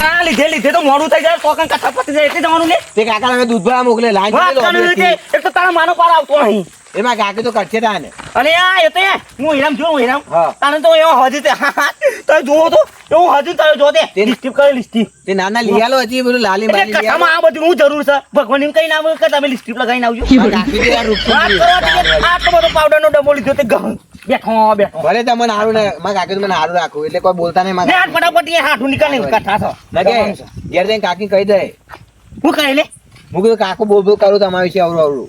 આ લીધે તો મોડું થઈ જાય કોકન કથા પતી જાય એટલે જવાનું ને તે કાકા હવે દૂધ ભરા મોકલે લાઈન વાત કરવી છે એક તો તારા માનો પાર આવતો નહીં એમાં કાકી તો કરશે તાને અને આ એ તો હું હીરામ જો હીરામ હા. તાને તો એવો હજી તો જોવો તો એવું હજી તો જો દે લિસ્ટિપ કરી લિસ્ટિપ તે નાના લીયાલો હતી બધું લાલી એટલે બાલી કથામાં આ બધું હું જરૂર છે ભગવાન એમ કઈ નામ કે તમે લિસ્ટિપ લગાવીને આવજો કાકી તો યાર રૂપ વાત કરો આ તો બધો પાવડર નો ડબ્બો લીધો તે ગહન બેઠો ભલે તમને હારું ને માં કાકી તો મને હારું રાખું એટલે કોઈ બોલતા નહીં માં ને આ ફટાફટ એ હાથું નીકળે કથા છો લગે ઘેર જઈને કાકી કહી દે હું કહી લે હું કીધું કાકો બોલ બોલ કરું તમારી વિશે અવરું અવરું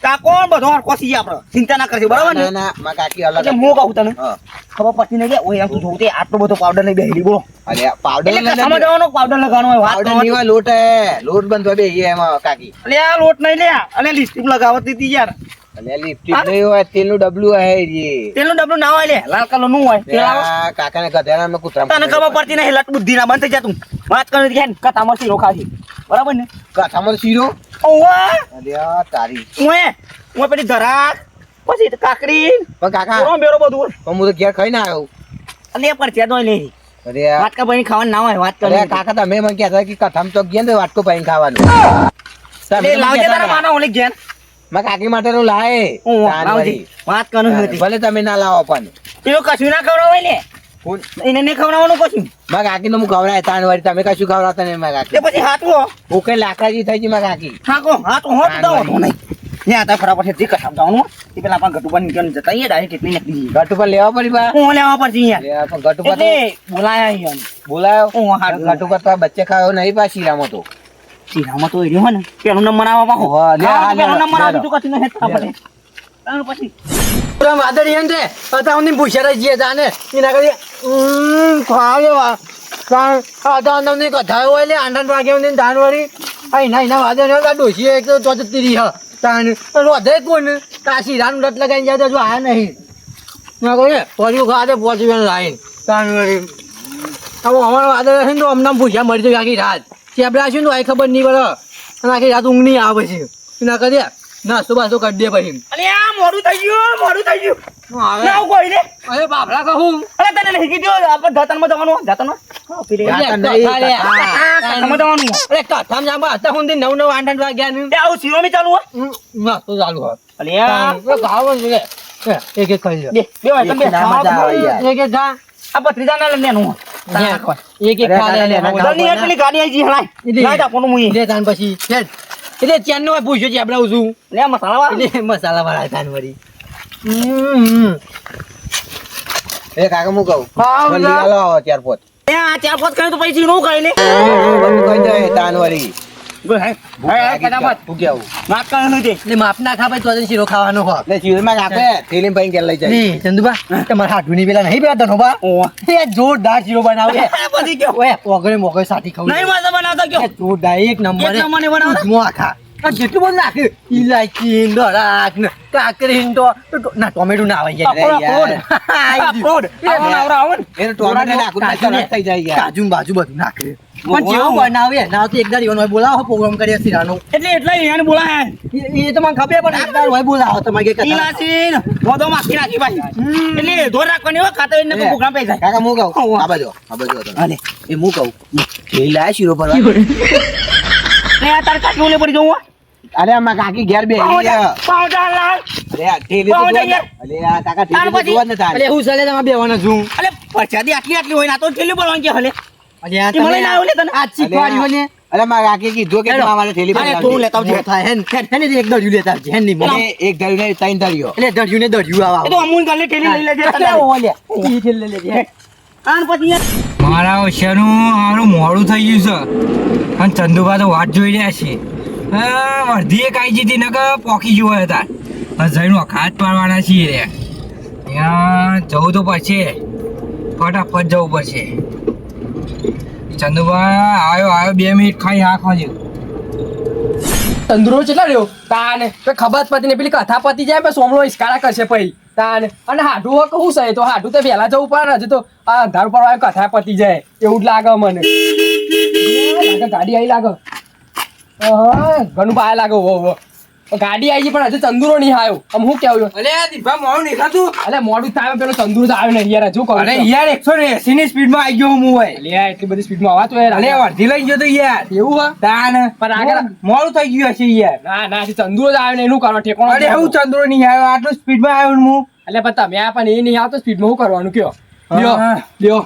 કાકો બધો હરકો સી આપણે ચિંતા ના કરજો બરાબર ને ના માં કાકી અલગ એટલે હું કહું તને હા ખબર પડતી નહીં કે ઓય તું જોતે આટલો બધો પાવડર લઈ બેહલી બોલો અરે પાવડર એટલે સમજવાનો પાવડર લગાવવાનો હોય વાત પાવડર ની લોટ હે લોટ બંધવા બે એમાં કાકી એટલે આ લોટ નહીં લે અને લિપસ્ટિક લગાવતી હતી યાર અને લિપસ્ટિક નહીં હોય તેલનું ડબલું હે જી તેલનું ડબલું ના હોય લે લાલ કલર નું હોય તેલ આવે કાકાને ગધેડા માં કૂતરા તને ખબર પડતી નહીં લટ બુદ્ધિ ના બંધ થઈ જા તું વાત કરી કે કથામાં શીરો ખાધી બરાબર ને કાઠામાં શીરો ઓવા અરે આ તારી હું પેલી ધરાક પછી કાકડી પણ કાકા ઓરો બેરો બધું પણ હું તો ઘેર ખાઈને આવ્યો અને પર છે દોઈ લે અરે આ- વાટકા ભાઈ ખાવાનું ના હોય વાત અરે કરી કાકા તમે મને કહેતા કે કથામાં તો ગયા ને વાટકો પાઈને ખાવાનું એટલે લાવજે તારા માનો ઓલી ઘેર માં કાકી માટે નું લાય હું તાન લાવજે વળી. વાત કરવાનું હતી ભલે તમે ના લાવો પણ એનો કશું ના ખવડાવે ને કોણ એને નહીં ખવડાવવાનું કશું માં કાકી નો હું ખવડાય તાન વાળી તમે કશું ખવડાવતા નહીં માં તે કાકી પછી હાથવો હું કઈ લાકડાજી થઈ ગઈ માં કાકી હાથો હોત દો નહીં ત્યાં તા ફટાફટ જે કથા જવાનું એ પેલા આપણા ગટુ બંધ કરીને જતા અહીંયા ડાયરેક્ટ એટલી નીકળી ઘટ ઉપર લેવા પડી બા હું લેવા પડશે યાર અરે આ પણ ઘટ ઉપર એટલે બોલાયા અહીંયા બોલાયો હું હાથ ઘટ ઉપર તો આ બચ્ચે ખાયો નહીં પા શીરામાં તો શીરામાં તો એ રહ્યો ને પેલું નંબર આવવા પાહો વાહ, લે, આ લે, પેલું નંબર લે, આવી તો કશું નહીં આપણે તાણ પછી પૂરા વાદળી એમ છે અત્યારે પૂછ્યા જઈએ જાને એના કરી ખાવે વા તમને કથા હોય લે આંડા વાગે ધાન વાળી એના વાદળ ડોસી એક તો જતી રહી હ તાન રોધે કોણ કાશી રાન રટ લગાઈને જાય તો જો આ નહીં ના કહે પરિયું ખાતે પહોંચી ગયો લાઈન તાન વાળી હવે અમારા વાદળ હશે ને તો અમને પૂછ્યા મરી જાય આખી રાત ચેપડા છે ને તો આ ખબર નહીં પડે અને આખી રાત ઊંઘ નહીં આવે છે એના કરીએ નાસ્તો બાસ્તો કરી દે પછી અરે આ મોડું થઈ ગયું ના કોઈ ને અરે બાપડા કહું અરે તને નહીં કીધું આપણે જાતનમાં જવાનું જાતનમાં હા પેલી જાતન નહીં, કથામાં જવાનું અરે કથામાં જાંબા હતા હું નવ નવ આંડા વાગ્યા ને તે આવું શીરો ચાલુ હોય નાસ્તો ચાલુ હોય અરે આ ખાવાનું છે એક એક ખાઈ લે બે વાય બે ના મજા આવે યાર. એક એક ખા આ ભત્રીજા ના લેવાનું એક એક ખા લે દરની એક પેલી ગાડી આવી જી હલાય લાઈ આપવાનું મુઈ લે તાન પછી એટલે ચેન નો પૂછ્યો છે આપણે છું લે મસાલા વાળા એટલે મસાલા વાળા તાન વળી એ કાકા હું કહું હા, ભલે બધા. હાલો આવો ચાર પોત એ આ ચાર પાંચ કરે તો પછી નું ખાઈ લે બધું કહી દે તાન વાળી ફટાફટ હું કેવું વાત કરવાનું છે એટલે માપ ના ખા ભાઈ તો શીરો ખાવાનો હો એટલે શીરમાં નાખે થેલીમાં પાઈને ઘેર લઈ જાય જી ચંદુબા તમારા હાથુની પેલા નહીં પેલા ધનોબા એ જોરદાર શીરો બનાવે પછી કયો ઓય પોગળે મોગળે સાથી ખાવ નહીં મજા બનાવતા કયો જોરદાર એક નંબર એક નંબરની બનાવતા? દૂધમાં આખા આ જેટલું બધું નાખ્યું ઇલાયચી દરાક ને કાકરી ને તો ના ટોમેટો ના આવે અરે યાર. ફ્રોડ આવો ને એને ટોમેટો નાખું તો તરત થઈ જાય યાર કાજુ ને બાજુ બધું નાખે પણ જેવું બનાવે ના તો એક દાડ એનો બોલાવો પ્રોગ્રામ કરીએ શીરાનો એટલે એને બોલાય એ તો મને ખબર પણ એક દાડ હોય બોલાવો તમારે કે કથા ઈલાસીન મોઢો માખી નાખી ભાઈ એટલે ધોર રાખવાની હોય ખાતો એને કોઈ પ્રોગ્રામ પૈસા કાકા હું કહું આ બાજુ હતો. હાલે એ હું કહું થેલી લાય શીરો ભરવા ને આ તાર કાકી ઓલે પડી જવું અરે આમાં કાકી ઘેર બે પાવડા લાલ અરે આ થેલી તો પાઉં જોવા યાર. ને. અરે આ કાકા તાર થેલી તો પછી? જોવા ને તારે અરે હું ચાલે તમારે બેવાના છું અલે પરસાદી આટલી હોય ના તો છેલ્લે બોલવાનું કે હલે અરે આ એ મને ના આવ્યું લે તને. આ શીખવાડ્યું ને અરે મારા કાકી કીધું કે હેડો. તમારે થેલી અરે ભરી તું આવજે. લેતા આવજે થાય હે ને એક દર્યું લેતા આવજે હે ને અરે એક ધર્યું ને ત્રણ ધર્યો એટલે દર્યું ને દર્યું આવા એ તો અમૂલ ગાલે ઠેલી લઈ લેજે અરે ઓલે ઈ ઠેલ લેજે આન પછી યાર મારા ઓછાનું મારું મોડું થઈ ગયું છે અને ચંદુભા તો વાટ જોઈ રહ્યા છે અડધી એક આવી જતી નકર પોકી જુઓ હતા જઈને વખાત પાડવાના છીએ રે ત્યાં જવું તો પડશે ફટાફટ જવું પડશે ચંદુભા આવ્યો 2 મિનિટ ખાઈ હા ખાજો તંદુરો કેટલા રહ્યો તાને ખબર પતિ ને પેલી કથા પતી જાય પછી સોમલો ઇસ્કારા કરશે પછી તાને અને હાડું હોય કહું છે તો હાડું તો વહેલા જવું પડે હજી તો આ અંધાર પર આવે કથા પતી જાય એવું જ લાગે મને લાગે ગાડી આવી લાગે ઘણું પાયા લાગે હો ગાડી આવી પણ હજુ ચંદુરો નહીં આવ્યો આમ હું કેવું અલે આ દીપા મોડું દેખાતું અલે મોડું થાય પેલો ચંદુરો તો આવ્યો નહીં યાર હજુ કહું અરે યાર 180 ની સ્પીડ માં આવી ગયો હું હોય અલે એટલી બધી સ્પીડમાં આવાતો યાર અલે અડધી લઈ ગયો તો યાર એવું હા તાન પણ આગળ મોડું થઈ ગયું હશે યાર ના હજી ચંદુરો જ આવ્યો ને એનું કરવા ઠેકોણો અરે હું ચંદ્રો નહીં આવ્યો આટલું સ્પીડ માં આવ્યો ને હું એટલે પણ તમે આ પણ એ નહીં આવતો સ્પીડમાં શું કરવાનું કયો લ્યો હા. લ્યો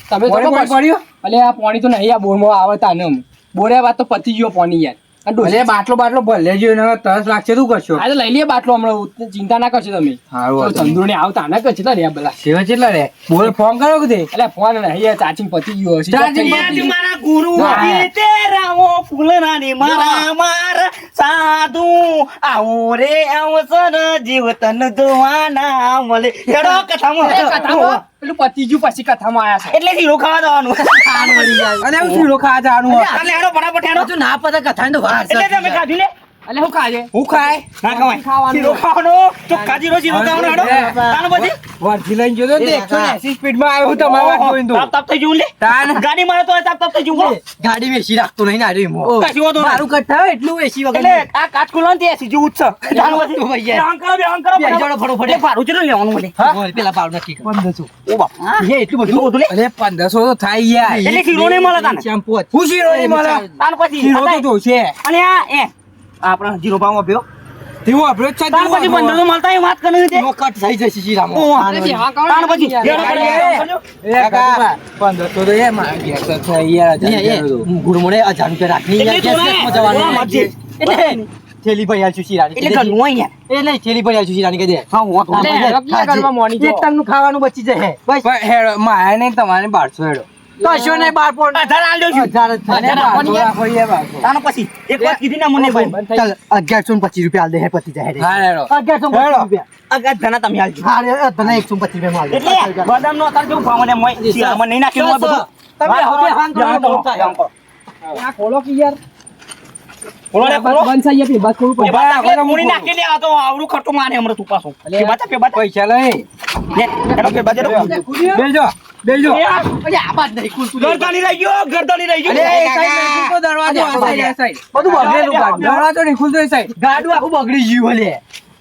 તમે તો પાણી પડ્યો અલે આ પાણી તો નહીં આ બોરમાં આવતા ને બોરે વાત તો પતી ગયો પાણી યાર આ ડોસી- અલે બાટલો ભલે જો ને તરસ લાગશે તું કરશો આ તો લઈ લઈએ બાટલો હમણાં ચિંતા ના કરશો તમે હારું ચંદુરો ને આવતા ના કરશે તારે આ પેલા સેવા કેટલા રે બોલ ફોન કરો કે તે એટલે ફોન નહીં ચાર્જિંગ પતી ગયો હશે Charging ચાર્જિંગ પતી પતી ગયું. મારા ગુરુ હા. તેરાઓ ફૂલરાની મારા માર સાધુ આવો રે અવસર જીવતન જોવાના મળે હેડો એ કથામાં કથામાં પેલું પતી ગયું પછી કથામાં આયા છે એટલે શીરો ખાવા જવાનું અને હું શીરો ખાવા જવાનું હોય. એટલે હેડો ફટાફટ હેડો ના પતા કથા તો વાર એટલે તમે ખાધું લે એટલે હું ખાજે હું ખાય ના ખવાય ખાવાનું. શીરો ખાવાનો ચોખ્ખા જીરો શીરો ખાવાનો હેડો તાણ પછી વર્ધી લઈને જોજો ને 180 સ્પીડ માં આવ્યો હું તમારા વાત જોઈને તો. તાપ તાપ થઈ જવું લે તાન. ગાડી મારે તો તાપ તાપ થઈ જવું ગાડી વેચી રાખતો નહીં ના રે મો કશું વાંધો નહીં. મારું કઠા હોય એટલું વેચી વગર એટલે આ કાચ ખુલ્લો ને તે એસી જેવું જ છે તાણ પછી બેહન કરો ફટાફટ. એ ભાડું કેટલું લેવાનું મને પેલા ભાવ નક્કી 1500 ઓ બાપા એ એટલું બધું બધું લે અરે 1500 તો થાય યાર એટલે શીરો નહીં મળે તાને શેમ્પુ હું શીરો નહીં મળે તાણ પછી શીરો તો જોશે અને આ એ આપણા જીરો ભાવ આપ્યો તેવું આપણો જ છે તાણ પછી 1500 મળતા એ વાત કરે છે કટ થઈ જશે શીરામાં ઓહ. અરે બેહા કરો તાણ પછી હેડો કરજો. એ કાકા 1500 તો એ મારા ઘેર તો થાય યાર ગુરમોડે 1000 રૂપિયા રાખી એટલે તો ને, જવાનું મરજી. એટલે થેલી ભરી આલશું શીરાની એટલે ઘરનું હોય ને એ નહીં થેલી ભરી આલશું શીરાની કહી દે હા હું તો એક ટનનું ખાવાનું બચી જાય બસ પણ હેડો મારે નહીં તમારે 1200 હેડો કશો નહીં 12 પોઈન્ટ અઢાર આલ દઉં છું. 1000 જ અને થાય. 1200 રાખો યાર 1200 તાણ પછી એક વાત કીધી ને મને ભાઈ ચાલ 1125 રૂપિયા આલ દે હે પતિ જાય હા હેડો 1125 રૂપિયા અગાત ઘણા તમે આલજો હા રે તને 125 રૂપિયા આલ દે એટલે બદામ નો અત્યારે કેવું ભાવ મને મોય શિયાળામાં નહીં નાખેલું હોય બધું તમે હવે હાંગ કરો, જાણ કરો, જાણ જાણ કરો. આ ખોલો કે યાર ખોલો લે, ખોલો. બંધ થઈ ગયા બસ ખોલું એ બાતા એટલે મૂડી નાખેલી આ તો આવડું ખોટું મારે હમણાં તું પાછું. એ બાતા, એ બાતા. પૈસા લઈ લે, હેડો, એ બાતા હેડો. બેજો બેજો એ આ અરે આ બાદ નહીં ખુલતું ગરદાની રહી ગયો, ગરદાની રહી ગયો. અરે એ સાઈડ નહીં ખુલતો દરવાજો આ સાઈડ, આ સાઈડ. બધું બગડેલું ગાડું દરવાજો નહીં ખુલતો એ સાઈડ. ગાડું આખું બગડી ગયું હલે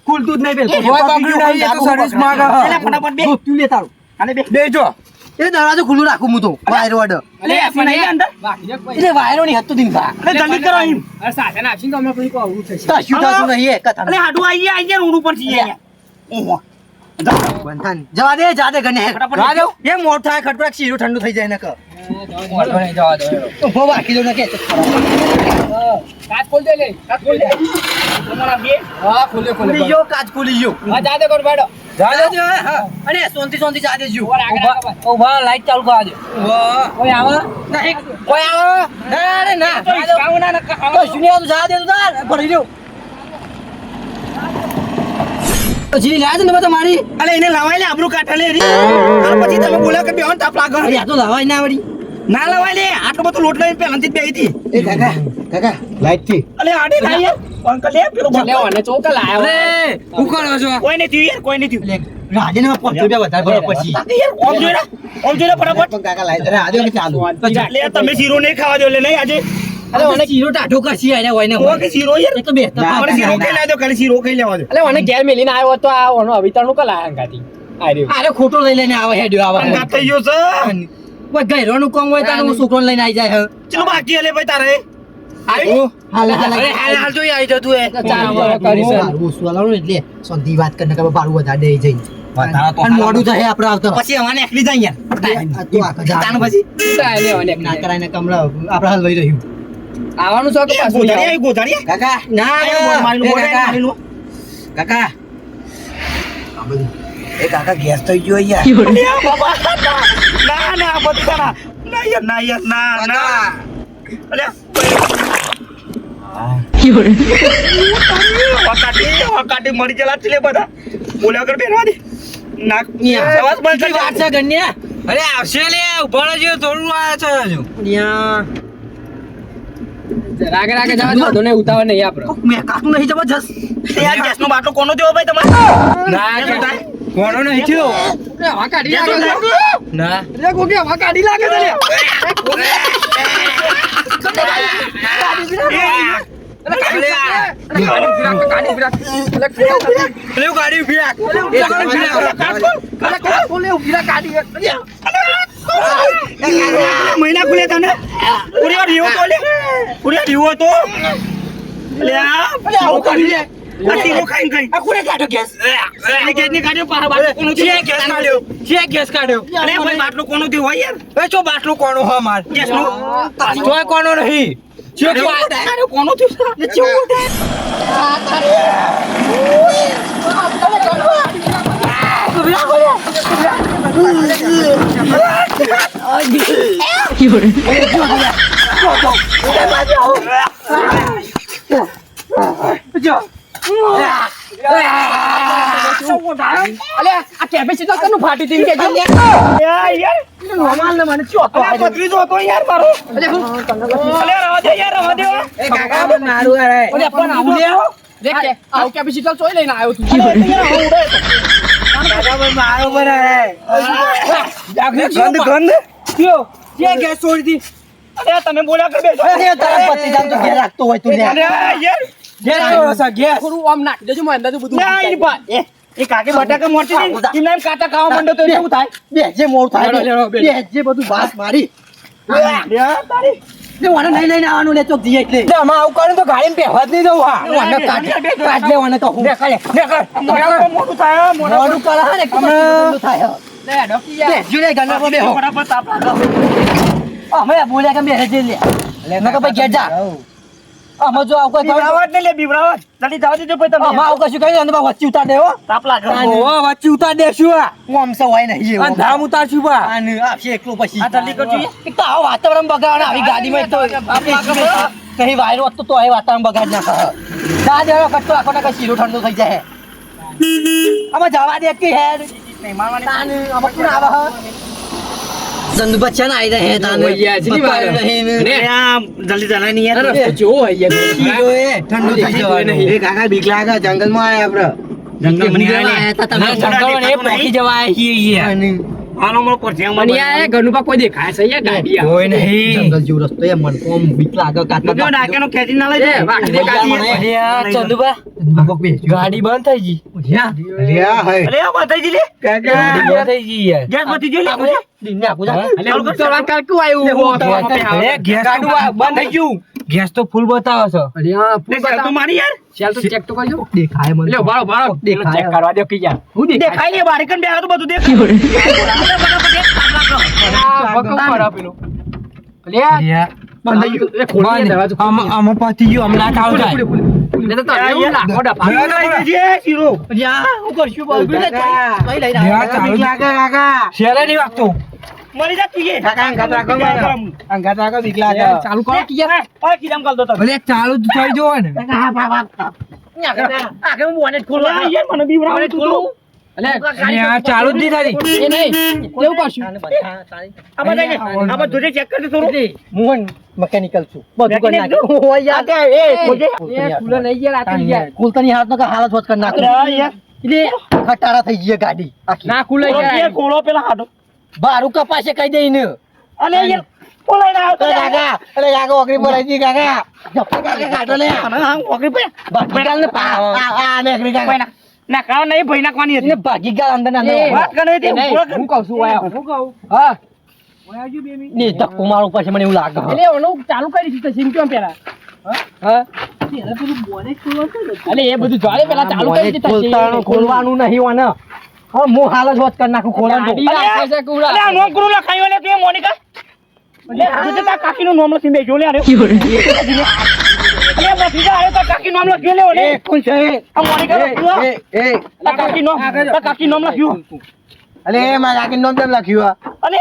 ખુલતું જ નહીં પેલું કોઈ બગડ્યું નહીં, એ તો સર્વિસ માંગે એટલે છે. ફટાફટ બે. તું લે તારું આને બે. બેજો એ દરવાજો ખુલ્લું રાખું હું તો વાયર વડ એટલે એસી નહીં અંદર. એટલે વાયરો નહીં હતું દિનભા એટલે જલ્દી કરો અહીં. કશું થતું નહીં એ કથા એટલે હાડું આઈ ગયા, આઈ ગયા, રોડ ઉપર છીએ અહીંયા. ઓહો. જવા દે જા દે ગને ફટાફટ જવા દો એ મોટ થાય ખટપટ શીરો ઠંડુ થઈ જાય ને ક વાંધો નહીં, જવા દો હેડો. ઉભો બાકી દો ને કે કાચ ખોલ દે લે, કાચ ખોલ દે. તમારા બે. હા ખોલે ખુલી ગયો કાચ ખુલી ગયો હા જા દે કર બેડો જા દે હા અને સોનથી સોનથી જા દે જીવ ઉભા લાઈટ ચાલુ કરા દે કોઈ આવે નહીં કોઈ આવો અરે ના કાવું ના નકા. કશું નહીં આવતું જા દે તું જા ભરી દો જી લ્યા છે ને બધા મારી અલે એને લવાય લે, આબરૂ કાઢે લે રી. અને પછી તમે બોલ્યો કે બેહન તાપ લાગે. અરે આ તો લવાય ના વળી ના લવાય લે, આટલું બધું લોટ લઈને પહેલાથી જ બેહી હતી. એ કાકા કાકા લાઈટ થી અલે આડી ના યાર. અંકલ લે પેલો બોલ. અરે હું કરો છો કોઈ નહીં થયું યાર, કોઈ નહીં થયું. રાજે ને 500 રૂપિયા વધારે ભરો પછી તાકી યાર, ઓમ જોઈ લે, ઓમ જોઈ લે ફટાફટ. કાકા લાઈટ રાજે કે ચાલુ એટલે તમે શીરો નહીં ખાવા દો એટલે નહીં આજે. અરે મને શીરો ટાઢો કરશી આને હોય ને તો કે શીરો યાર. એ તો બેસતા આપણે શીરો ખાઈ લેવા દો, ખાલી શીરો ખાઈ લેવા દો. એટલે મને ઘેર મેલીને આવ્યો તો આ ઓનો અવિતારનું કલા હંગાતી આર્યો અરે ખોટો લઈ લઈને આવે હેડ્યો આવે અંગાત થઈ ગયો છે. કોઈ ગયરોનું કામ હોય તારું છોકરો લઈને આવી જાય ચલો બાકી હલે ભાઈ તારે. આવી? હાલ અરે હાલ હાલ જોઈ આવી જતું એ ચાર વર્ષ કરી છે. એટલે સોંધી વાત કરીને કે ભાડું વધારે દઈ જઈ અને મોડું થાય આપણે આવતો પછી અમારે એકલી જાય યાર. તું આખો જા. તાણ પછી ચાલ લેવાને એક ના કરાય ને કમળા આપણે હલવાઈ રહ્યું આવવાનું છે કે પાછું ગોધારી આવી, ગોધારી. કાકા ના આયા બોલ મારીનું, બોલ કાકા મારીનું. કાકા એ કાકા ગેસ થઈ ગયો યાર અલે આ બાબા. ના ના બધું ના. ના યાર, ના યાર, ના ના. અલે વકાટી મરી ગયેલા છે લે બધા. બોલ્યા કર બેનવા દે. નાક સવાસ બંધ થઈ વાત છે ગણ્યા અરે આવશે લે ઉભા રહેજો થોડું આ છે હજુ રાગે રાગે જવા દો ને ઉતાવળ નહીં આપણે મેં કાકું નહીં જબરજસ્ત યાર ગેસનો બાટલો કોનો દેવો ભાઈ તમારે? ના કે કોનો નહીં થયો હવા કાઢી ગેસનો લાગે બાટલો? ના છે કોકે હવા કાઢી લાગે છે લે એ, ગાડી ઉભી રાખ મહિના ખુલે તને ઉરિયા રીવો તો લે ઉરિયા રીવો તો લે આવું કરી લે તીરો ખાઈ ગઈ આ કોને કાઢ્યો ગેસ એ ગેસ ની કાઢ્યો પાછો બાટલો કોનો છે ગેસ કાઢ્યો અરે ભાઈ બાટલો કોનો થયો હોય યાર એ ચો બાટલો કોનો હ માર ગેસ નો તોય કોનો નહીં કોનો થયો લે ચેવો અલે આ કેપેસિટર કનું ફાટી તી કે જો યાર નોર્મલ ને મને ચોતો પતરી જોતો યાર મારો અલે રવા દે યાર રવા દે એ કાકા મારું અરે અલે પણ આવું લે દેખ કે આવું કેપેસિટર ચોઈ લઈને આવ્યો તું કાકા મારું પર અરે ગંધ કયો જે ગેસ છોડી દી અરે તમે બોલ્યા કર બેસો તારા પતિ જામ તો ઘેર રાખતો હોય તું લે અરે યાર ગેસ છોડો છે ગેસ થોડું આમ નાખી દેજો મને અંદર બધું ના ઈ પા એ કાકે બટાકા મોરતી હતી એમ કાટા ખાવા માંડો તો એવું થાય બે જે મોર થાય લેડો, લેડો, બે જે બધું બાસ મારી યાર તારી તે વાને નહીં લઈને આવવાનું લે ચોક દી એટલે આમાં આવું કરે તો ગાડીમાં બેહવા જ નહીં દઉં હા વાને કાઢ લેવાને તો હું મોટું થાય મોડું કરા ને કમર થાય લે ડોકી યાર બે જુને ગન્ના પર બેહો ફટાફટ તાપ લાગો અમે બોલ્યા કે બે જે લે લે કે ભાઈ ઘેર જા અમે જો આવ કોઈ બીવરાવટ ને લે બીવરાવટ જલ્દી જવા દેજો ભાઈ તમે અમે આવ કશું કહી અંદર વચ્ચે ઉતાર દેવો તાપ લાગે ઓહો વચ્ચે ઉતાર દેશું આ હું આમ સો હોય નહીં અને ધામ ઉતારશું બા આને આપશે એકલો પછી આ જલ્દી કરજો એક તો આવો વાતાવરણ બગાડે આવી ગાડીમાં તો કઈ વાયરો હતો તો એ વાતાવરણ બગાડ ના કરે જા દેવો કટતો આખો ના શીરો ઠંડો થઈ જાય અમે જવા દે કે હેડ તાને અમે કોણ આવા હ સંદુ બચ્ચા ના આવી રહે તાને ઓયા, જલ્દી વાર. નહીં જલ્દી જણાય નહીં યાર રસ્તો જો હોય યાર શીરો એ ઠંડો થઈ જવાનો એ કાકા બીક લાગે જંગલમાં આયા આપણે જંગલ મને આયા તા તમે જંગલમાં એ પોકી જવાય હીએ આનો મળો પર જ્યાં મને યાર ઘરનું પા કોઈ દેખાય છે યાર ગાડી આ કોઈ નહીં જંગલ જેવો રસ્તો એ મન કોમ બીક લાગે કાટલા મગનો ડાકેનો ખેંચી ના લઈ એ વાકી દે ગાડી અરે આ ચંદુબા ગાડી બંધ થઈ ગઈ રિયા હે અરે આ બતાઈ દી લે કાકા ગાડી બંધ થઈ ગઈ યાર ગેસ બતી ગયો લે પૂછે દિને આપું જા અલે ઉતરવા કાલ કુ આવ્યું અરે ગેસ તો બંધ થઈ ગયું ગેસ તો ફૂલ બતાવે છે અરે હા લે ચાલ તો મારી યાર ચાલ તો ચેક તો કરજો દેખાય મને લે બાળો બાળો દેખાય. ચેક કરવા દે કે યાર હું દેખાય લે બારે કન બેહો તો બધું દેખ આમાં પતી ગયું હમણાં થાવ જાય શીરો હું કરશું બોલ કઈ લઈને યાર, ચાલુ બીક લાગે કાકા શેરે નહીં વાગતું મરી જા તું એ કાકા અંગાત રાખો મારો અંગાત રાખો બીક લાગે ચાલુ કરો કે યાર ઓય કિરામ કાલ દો તમે ભલે ચાલુ જ થઈ જવો ને આગે હું બોનેટ ખોલો યાર મને બીવરાવ ખોલો અલે અરે આ ચાલુ જ નહીં થતી એ નહીં કેવું કરશું આમાં જઈને આમાં જોજે ચેક કરી થોડું હું મેકેનિકલ છું બધું કરી નાખ ઓય યાર એ ખોજે એ ફૂલો નહીં યાર આતી યાર કુલતાની હાથ નો હાલત હોત કરી નાખ યાર એટલે ખટારા થઈ ગઈ ગાડી આખી ના ખુલે યાર ખોલો પેલા હાડો બારું કપાસે કહી દઈને અલે યાર બોલાઈ ના આવતો કાકા અરે કાકા ઓકરી પર આવી કાકા કાકા કાઢો લે હા ઓકરી પે ભાગીગાલ ને આ ને ઓકરી કાકા ના કાવ નહીં ભઈ નાખવાની હતી ને ભાગીગાલ અંદર ના વાત કરે તે હું કહું છું આયા હું કહું હા ને ધક્કો મારું પછી મને એવું લાગે એટલે ઓનું ચાલુ કરી દીધું સિમ કેમ પેલા હા અલે એ બધું જોડે પેલા ચાલુ કરી દીધું ખોલવાનું નહીં ઓને હા હું હાલ જ હોત કરી નાખું ખોલવાનું ગાડી રાખે છે કુડા અલે આ નોકરું લખાયો લે તું મોનિકા લે આજે તા કાકીનું નામ લખી દેજો લે અરે અલે બધી જા અરે તા કાકી નામ લખી લે ઓલે કોણ છે આ મોનિકા લખ્યું તા કાકી નામ લખ્યું અલે મારા કાકી નામ કેમ લખ્યું અલે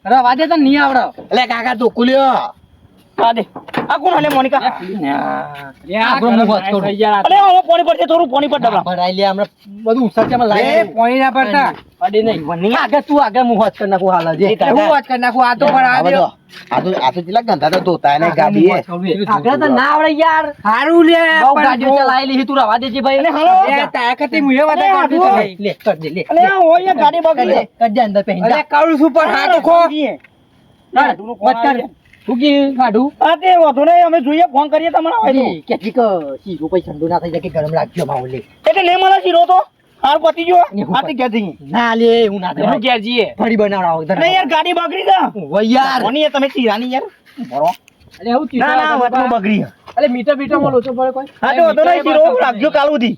અરે વાદે તો નહીં આવડે અલે કાકા તો કુલ્યો આ દે આ કોણ હલે મોનિકા આપણો મું વાત કરું અલે હું પાણી પડશે થોડું પાણી પર ડબલા ભરાઈ લે હમણાં બધું ઉસરચામાં એ લાવી પોણી ના પડતા અડે નહીં આગળ તું આગળ હું વાત કરી નાખું હાલ જ હું વાત કરી નાખું આ તો પણ આ દે આ તો કેટલા ગંધા તો ધોતા ને ગાડી હે આગળ તો ના આવડે યાર સારું લે બહુ ગાડીઓ ચલાવી લીધી તું રવા દેજે ભાઈ અલે હાલો લે તાકાતી મુએ વાત કરતી તો ભાઈ લે કર દે લે અલે આ હોય ગાડી બગડી કર દે અંદર પહેરી અરે જા કાળું છું પણ હાથ ખો બસ કર ઉગી કાઢું હા તે વાંધો નહીં અમે જોઈએ ફોન કરીએ તમારા વાયરો કે ઠીક શીરો પછી ઠંડુ ના થઈ જાય કે ગરમ રાખજો માહોલ લે એટલે ને મને શીરો તો હાર પતી ગયો આ તે ક્યાં જઈએ ના લે એવું ના એનું થાય ઘેર જઈએ ફરી બનાવડાવો નહીં યાર ગાડી બગડી છે યાર કોની યાર તમે ચીરાની યાર બરો અરે હું ના ના વચમાં બગડી અરે મીટર માં લોચો પડે કોઈ હા તો વાંધો નહીં શીરો રાખજો કાલ સુધી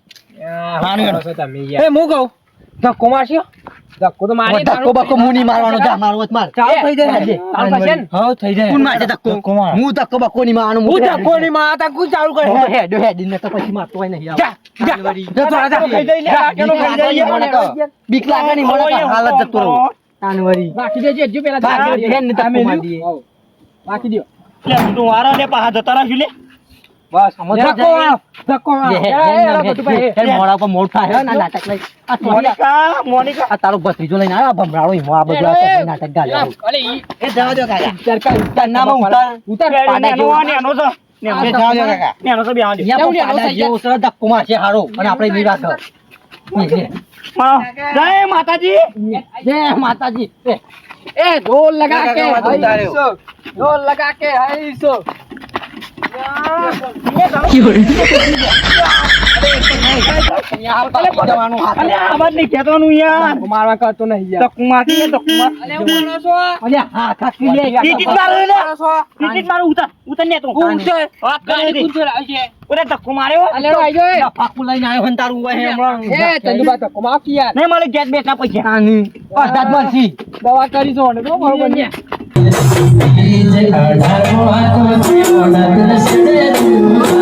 તમે એ હું કહું ધક્કો મારશો ધક્કો તો મારી ધક્કો બક્કો મું નહીં મારવાનો જા મારવો જ માર ચાલુ થઈ જાય ને? ચાલુ થશે ને? હા થઈ જાય કોણ મારશે ધક્કો હું ધક્કો બક્કો નહીં મારવાનો હું ધક્કો નહીં મારતા કું ચાલુ કરે હું તો હેડ ને તો પછી મારતો હોય નહીં જા, જા. ખાઈ જઈ લે, કાકેલો ખાઈ જઈએ. બીક લાગે નહીં મને તો હાલત જતો રહું તાનવરી બાકી દેજો હજુ પેલા બાકી ધક્કો બેન ને ધક્કો મારી દઈએ. હોવ. બાકી દ્યો લે હું તો વારા લે પાહા જતા રાખ્યું લે બસ ધક્કો મારો, ધક્કો મારો. મોડા પર મોડ થાય ના નાટક લઈ આ મોનિકા આ તારો ભત્રીજો લઈને આવ્યો ભમરાળો હિમો આ બધું આ નાટક ગાલે અરે ઈ એ જવા દો કાકા ઉતાર નામાં ઉતાર નેનો નેનો છે નેનો એ જવા દો કાકા નેનો છે બેહાડી અહીંયા પણ પાડા જેવો છે ધક્કો મારશે હારો અને આપણે નહીં રાખો જય માતાજી જય માતાજી એ ઢોલ લગા કે કાકા, વાત ઉતાર્યો. હઈસો ઢોલ લગા કે હઈસો જવાનું હાથ અલે આ વાત નહીં કહેવાનું યાર ધક્કો મારવા કરતો નહીં યાર ધક્કુ મારતી ને ધક્કુ માર અલે હું માણસો અલે હા ખાકી લે ટિકિટ મારો લે ટિકિટ મારો ઉતર ને તું હું છે વાત કરી ગાડી દે કુંચો લાવશે ઓરે ધક્કુ માર્યો અલે આઈ જો પાકુ લઈને આવ્યો હન તારું હોય હમણાં એ ચંદુબા ધક્કો માર કે યાર નહીં મારે ગેસ બેસના પૈસા આની અડધા જ મળશી દવા કરી છો ને બરોબર ને અઢાર